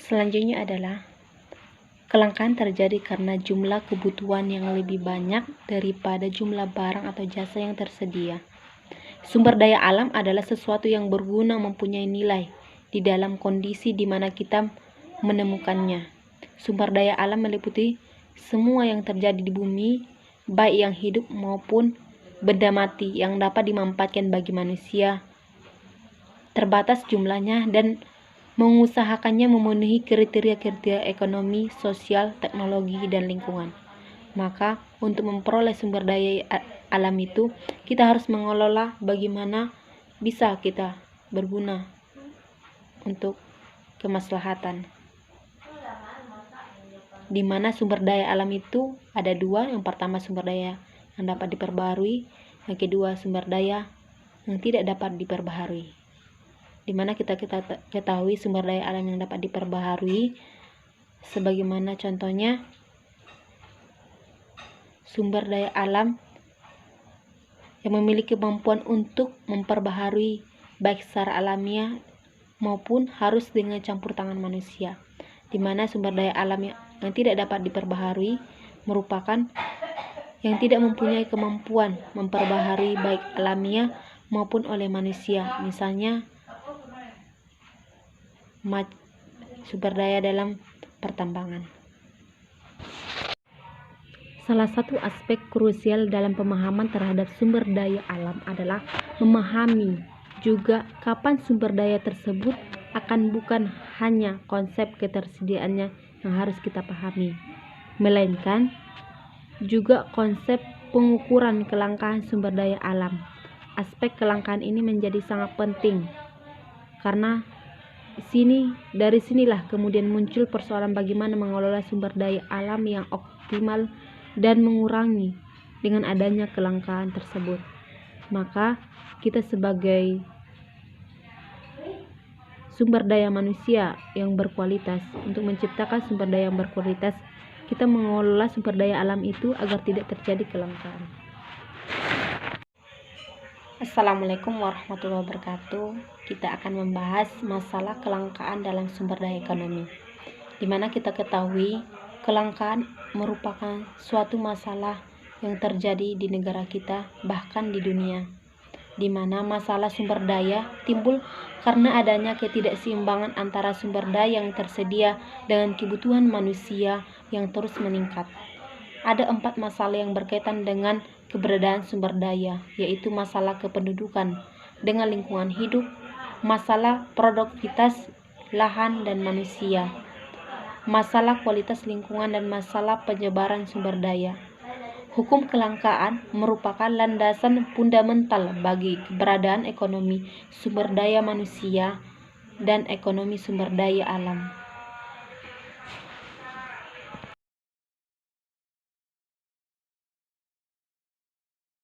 Selanjutnya adalah kelangkaan terjadi karena jumlah kebutuhan yang lebih banyak daripada jumlah barang atau jasa yang tersedia. Sumber daya alam adalah sesuatu yang berguna mempunyai nilai di dalam kondisi di mana kita menemukannya. Sumber daya alam meliputi semua yang terjadi di bumi, baik yang hidup maupun benda mati yang dapat dimanfaatkan bagi manusia. Terbatas jumlahnya dan mengusahakannya memenuhi kriteria-kriteria ekonomi, sosial, teknologi, dan lingkungan. Maka untuk memperoleh sumber daya alam itu, kita harus mengelola bagaimana bisa kita berguna untuk kemaslahatan. Di mana sumber daya alam itu ada dua. Yang pertama sumber daya yang dapat diperbaharui, yang kedua sumber daya yang tidak dapat diperbaharui. Di mana kita ketahui sumber daya alam yang dapat diperbaharui sebagaimana contohnya sumber daya alam yang memiliki kemampuan untuk memperbaharui baik secara alamiah maupun harus dengan campur tangan manusia. Di mana sumber daya alam yang tidak dapat diperbaharui merupakan yang tidak mempunyai kemampuan memperbaharui baik alamiah maupun oleh manusia. Misalnya sumber daya dalam pertambangan. Salah satu aspek krusial dalam pemahaman terhadap sumber daya alam adalah memahami juga kapan sumber daya tersebut akan bukan hanya konsep ketersediaannya yang harus kita pahami, melainkan juga konsep pengukuran kelangkaan sumber daya alam. Aspek kelangkaan ini menjadi sangat penting karena dari sinilah kemudian muncul persoalan bagaimana mengelola sumber daya alam yang optimal dan mengurangi dengan adanya kelangkaan tersebut. Maka kita sebagai sumber daya manusia yang berkualitas, untuk menciptakan sumber daya yang berkualitas, kita mengelola sumber daya alam itu agar tidak terjadi kelangkaan. Assalamualaikum warahmatullahi wabarakatuh. Kita akan membahas masalah kelangkaan dalam sumber daya ekonomi. Di mana kita ketahui kelangkaan merupakan suatu masalah yang terjadi di negara kita, bahkan di dunia. Di mana masalah sumber daya timbul karena adanya ketidakseimbangan antara sumber daya yang tersedia dengan kebutuhan manusia yang terus meningkat. Ada 4 masalah yang berkaitan dengan keberadaan sumber daya, yaitu masalah kependudukan dengan lingkungan hidup, masalah produktivitas lahan dan manusia, masalah kualitas lingkungan, dan masalah penyebaran sumber daya. Hukum kelangkaan merupakan landasan fundamental bagi keberadaan ekonomi sumber daya manusia dan ekonomi sumber daya alam.